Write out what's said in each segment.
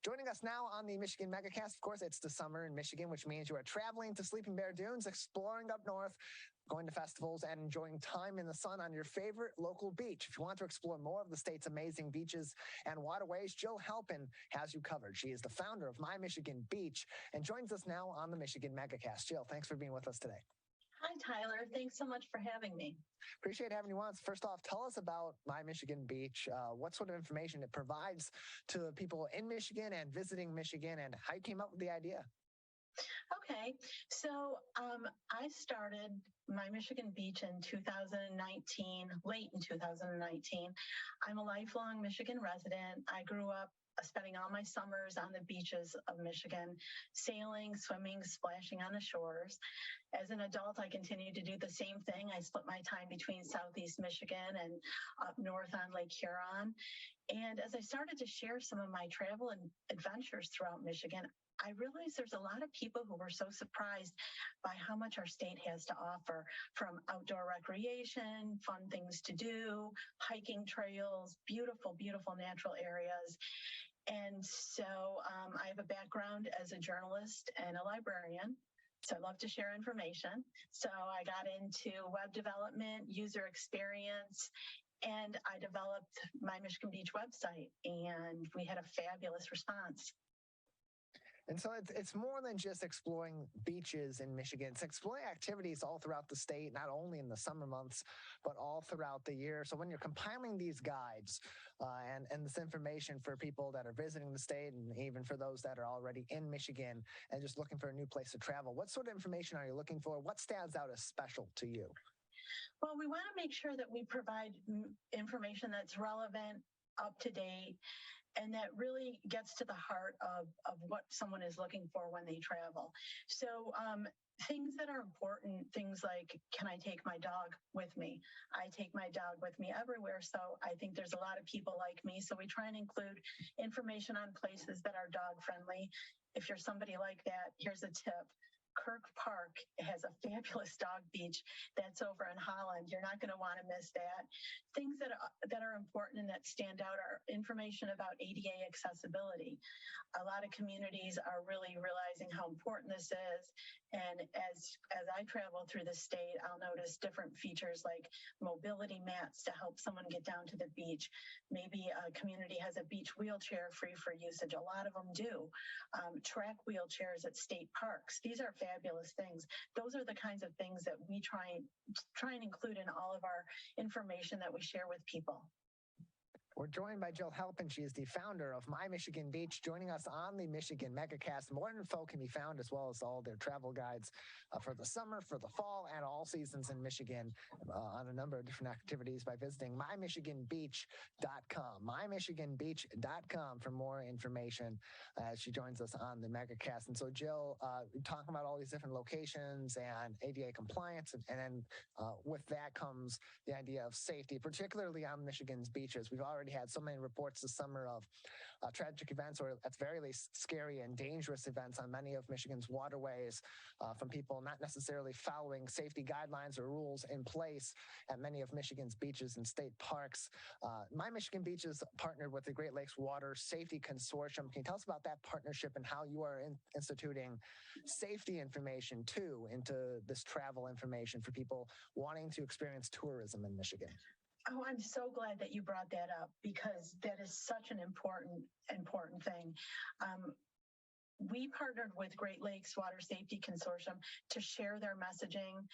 Joining us now on the Michigan Megacast, of course, it's the summer in Michigan, which means you are traveling to Sleeping Bear Dunes, exploring up north, going to festivals, and enjoying time in the sun on your favorite local beach. If you want to explore more of the state's amazing beaches and waterways, Jill Halpin has you covered. She is the founder of My Michigan Beach and joins us now on the Michigan Megacast. Jill, thanks for being with us today. Hi, Tyler. Thanks so much for having me. Appreciate having you on. First off, tell us about My Michigan Beach, what sort of information it provides to people in Michigan and visiting Michigan, and how you came up with the idea. Okay, so I started My Michigan Beach in 2019, late in 2019. I'm a lifelong Michigan resident. I grew up spending all my summers on the beaches of Michigan, sailing, swimming, splashing on the shores. As an adult, I continued to do the same thing. I split my time between Southeast Michigan and up north on Lake Huron. And as I started to share some of my travel and adventures throughout Michigan, I realized there's a lot of people who were so surprised by how much our state has to offer, from outdoor recreation, fun things to do, hiking trails, beautiful, beautiful natural areas. And so I have a background as a journalist and a librarian. So I love to share information. So I got into web development, user experience, and I developed My Michigan Beach website, and we had a fabulous response. And so it's more than just exploring beaches in Michigan. It's exploring activities all throughout the state, not only in the summer months, but all throughout the year. So when you're compiling these guides and this information for people that are visiting the state, and even for those that are already in Michigan and just looking for a new place to travel, what sort of information are you looking for? What stands out as special to you? Well, we want to make sure that we provide information that's relevant, up to date, and that really gets to the heart of what someone is looking for when they travel. So things that are important, things like, can I take my dog with me? I take my dog with me everywhere. So I think there's a lot of people like me. So we try and include information on places that are dog friendly. If you're somebody like that, here's a tip. Kirk Park has a fabulous dog beach that's over in Holland. You're not going to want to miss that. Things that are important and that stand out are information about ADA accessibility. A lot of communities are really realizing how important this is. And as I travel through the state, I'll notice different features like mobility mats to help someone get down to the beach. Maybe a community has a beach wheelchair free for usage. A lot of them do. Track wheelchairs at state parks. These are fabulous things. Those are the kinds of things that we try and include in all of our information that we share with people. We're joined by Jill Halpin. She is the founder of My Michigan Beach, joining us on the Michigan Megacast. More info can be found, as well as all their travel guides for the summer, for the fall, and all seasons in Michigan on a number of different activities by visiting mymichiganbeach.com. mymichiganbeach.com for more information as she joins us on the Megacast. And so, Jill, talking about all these different locations and ADA compliance, and then with that comes the idea of safety, particularly on Michigan's beaches. We've already had so many reports this summer of tragic events, or at the very least scary and dangerous events on many of Michigan's waterways from people not necessarily following safety guidelines or rules in place at many of Michigan's beaches and state parks. My Michigan Beach is partnered with the Great Lakes Water Safety Consortium. Can you tell us about that partnership and how you are instituting safety information too into this travel information for people wanting to experience tourism in Michigan? Oh, I'm so glad that you brought that up, because that is such an important thing. We partnered with Great Lakes Water Safety Consortium to share their messaging,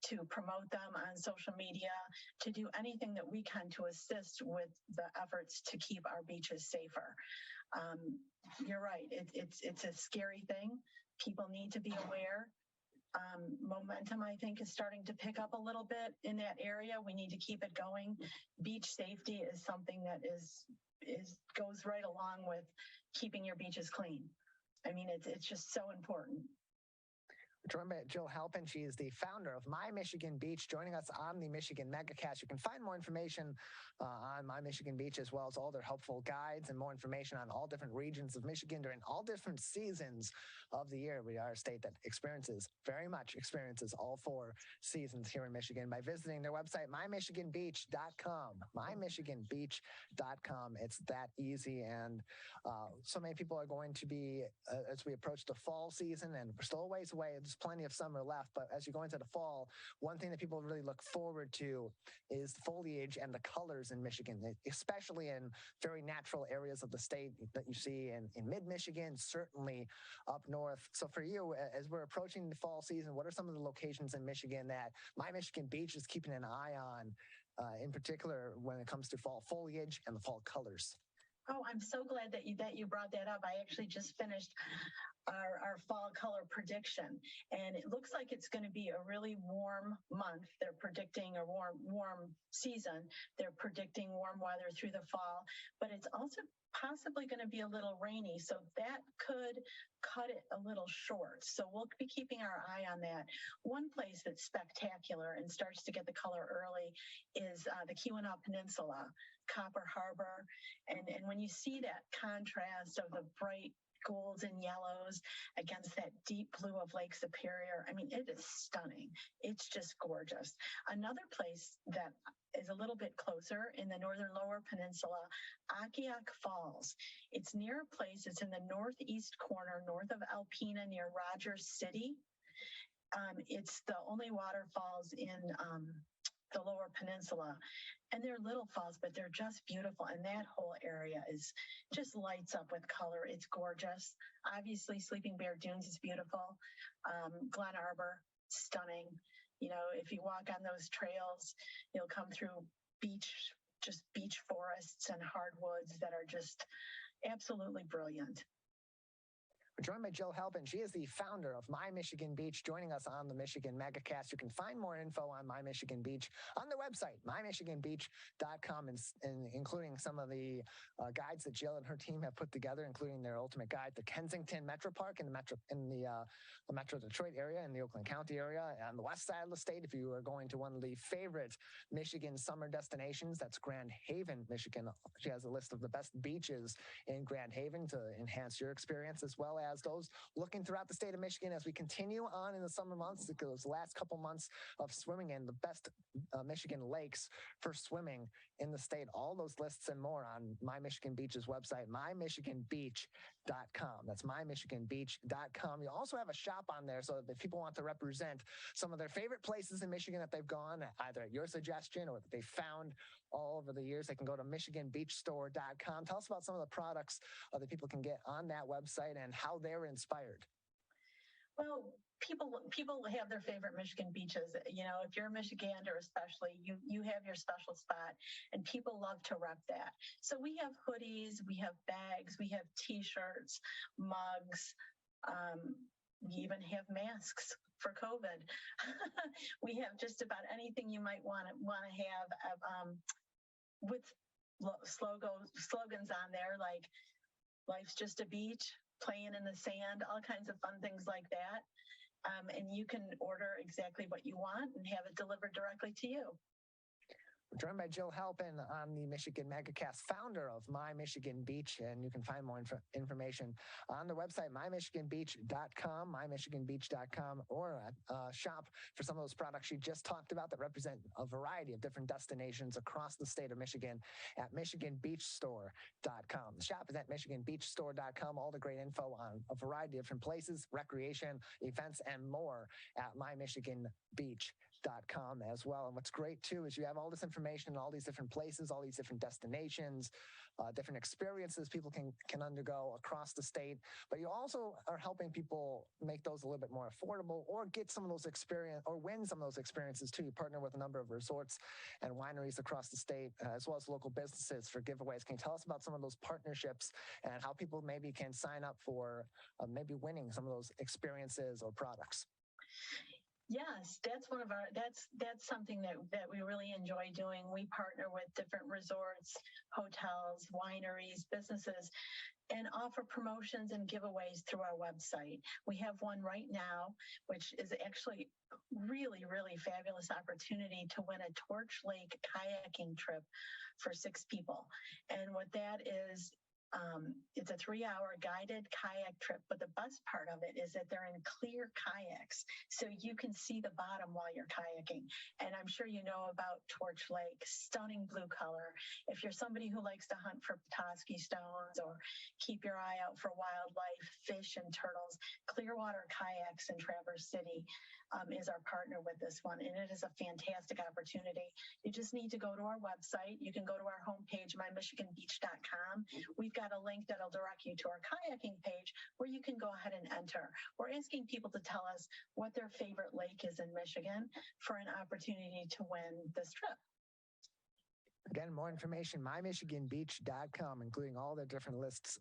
to promote them on social media, to do anything that we can to assist with the efforts to keep our beaches safer. You're right. It's a scary thing. People need to be aware. Momentum, I think, is starting to pick up a little bit in that area. We need to keep it going. Beach safety is something that goes right along with keeping your beaches clean. I mean, it's just so important. Joined by Jill Halpin. She is the founder of My Michigan Beach, joining us on the Michigan Megacast. You can find more information on My Michigan Beach, as well as all their helpful guides and more information on all different regions of Michigan during all different seasons of the year. We are a state that experiences all 4 seasons here in Michigan by visiting their website, mymichiganbeach.com. Mymichiganbeach.com. It's that easy. And so many people are going to be, as we approach the fall season, and we're still a ways away, there's plenty of summer left, but as you go into the fall, one thing that people really look forward to is the foliage and the colors in Michigan, especially in very natural areas of the state that you see in mid-Michigan, certainly up north. So for you, as we're approaching the fall season, what are some of the locations in Michigan that My Michigan Beach is keeping an eye on, in particular when it comes to fall foliage and the fall colors? Oh, I'm so glad that you brought that up. I actually just finished our fall color prediction, and it looks like it's going to be a really warm month. They're predicting a warm season. They're predicting warm weather through the fall, but it's also possibly going to be a little rainy, so that could cut it a little short. So we'll be keeping our eye on that. One place that's spectacular and starts to get the color early is the Keweenaw Peninsula, Copper Harbor, and when you see that contrast of the bright golds and yellows against that deep blue of Lake Superior, I mean, it is stunning. It's just gorgeous. Another place that is a little bit closer in the northern lower peninsula, Akiak Falls. It's near a place, it's in the northeast corner, north of Alpena, near Rogers City. It's the only waterfalls in the lower peninsula, and they're little falls, but they're just beautiful, and that whole area is just lights up with color. It's gorgeous. Obviously, Sleeping Bear Dunes is beautiful. Glen Arbor, stunning. You know, if you walk on those trails, you'll come through beach forests and hardwoods that are just absolutely brilliant. We're joined by Jill Halpin. She is the founder of My Michigan Beach, joining us on the Michigan Megacast. You can find more info on My Michigan Beach on their website, mymichiganbeach.com, and including some of the guides that Jill and her team have put together, including their ultimate guide, the Kensington Metro Park in the Metro Detroit area, in the Oakland County area, on the west side of the state. If you are going to one of the favorite Michigan summer destinations, that's Grand Haven, Michigan. She has a list of the best beaches in Grand Haven to enhance your experience, as well as those looking throughout the state of Michigan as we continue on in the summer months, those last couple months of swimming in the best Michigan lakes for swimming in the state. All those lists and more on My Michigan Beach's website, mymichiganbeach.com. That's mymichiganbeach.com. You also have a shop on there, so if people want to represent some of their favorite places in Michigan that they've gone, either at your suggestion or that they found all over the years, they can go to michiganbeachstore.com. Tell us about some of the products that people can get on that website and how they're inspired. Well, people have their favorite Michigan beaches. You know, if you're a Michigander, especially, you have your special spot, and people love to rep that. So we have hoodies, we have bags, we have T-shirts, mugs. We even have masks for COVID. We have just about anything you might want to have with slogans on there, like "Life's just a beach," "Playing in the sand," all kinds of fun things like that. And you can order exactly what you want and have it delivered directly to you. We're joined by Jill Halpin on the Michigan Megacast, founder of My Michigan Beach, and you can find more information on the website, mymichiganbeach.com, mymichiganbeach.com, or shop for some of those products she just talked about that represent a variety of different destinations across the state of Michigan at michiganbeachstore.com. The shop is at michiganbeachstore.com. All the great info on a variety of different places, recreation, events, and more at mymichiganbeach.com as well. And what's great too is you have all this information in all these different places, all these different destinations, different experiences people can undergo across the state, but you also are helping people make those a little bit more affordable or get some of those experience or win some of those experiences too. You partner with a number of resorts and wineries across the state, as well as local businesses for giveaways. Can you tell us about some of those partnerships and how people maybe can sign up for maybe winning some of those experiences or products? Yes, that's something that we really enjoy doing. We partner with different resorts, hotels, wineries, businesses and offer promotions and giveaways through our website. We have one right now, which is actually really, really fabulous opportunity to win a Torch Lake kayaking trip for 6 people. And what that is, it's a 3-hour guided kayak trip, but the best part of it is that they're in clear kayaks, so you can see the bottom while you're kayaking. And I'm sure you know about Torch Lake, stunning blue color. If you're somebody who likes to hunt for Petoskey stones or keep your eye out for wildlife, fish and turtles, Clearwater Kayaks in Traverse City is our partner with this one, and it is a fantastic opportunity. You just need to go to our website. You can go to our homepage, mymichiganbeach.com. We've got a link that'll direct you to our kayaking page where you can go ahead and enter. We're asking people to tell us what their favorite lake is in Michigan for an opportunity to win this trip. Again, more information, mymichiganbeach.com, including all the different lists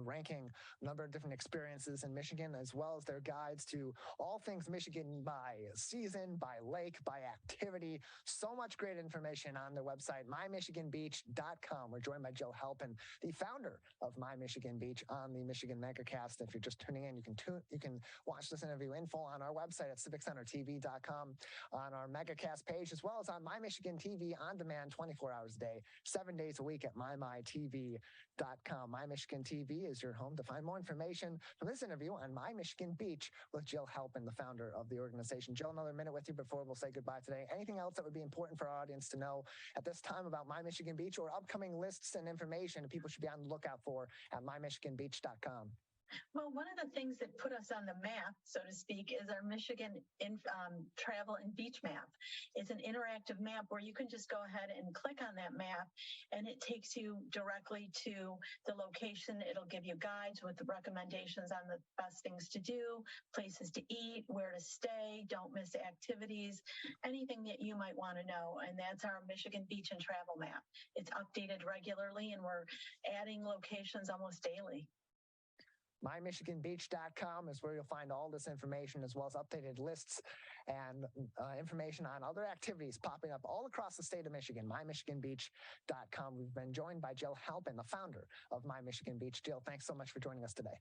ranking a number of different experiences in Michigan, as well as their guides to all things Michigan by season, by lake, by activity. So much great information on their website, mymichiganbeach.com. We're joined by Jill Halpin, the founder of My Michigan Beach, on the Michigan Megacast. If you're just tuning in, you can watch this interview in full on our website at civiccentertv.com, on our Megacast page, as well as on My Michigan TV on demand 24 hours a day, 7 days a week at mymytv.com. My Michigan TV is your home to find more information from this interview on My Michigan Beach with Jill Halpin, the founder of the organization. Jill, another minute with you before we'll say goodbye today. Anything else that would be important for our audience to know at this time about My Michigan Beach, or upcoming lists and information that people should be on the lookout for at mymichiganbeach.com? Well, one of the things that put us on the map, so to speak, is our Michigan travel and beach map. It's an interactive map where you can just go ahead and click on that map, and it takes you directly to the location. It'll give you guides with the recommendations on the best things to do, places to eat, where to stay, don't miss activities, anything that you might want to know. And that's our Michigan Beach and Travel Map. It's updated regularly, and we're adding locations almost daily. MyMichiganBeach.com is where you'll find all this information, as well as updated lists and information on other activities popping up all across the state of Michigan. MyMichiganBeach.com. We've been joined by Jill Halpin, the founder of My Michigan Beach. Jill, thanks so much for joining us today.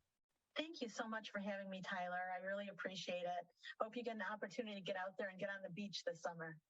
Thank you so much for having me, Tyler. I really appreciate it. Hope you get an opportunity to get out there and get on the beach this summer.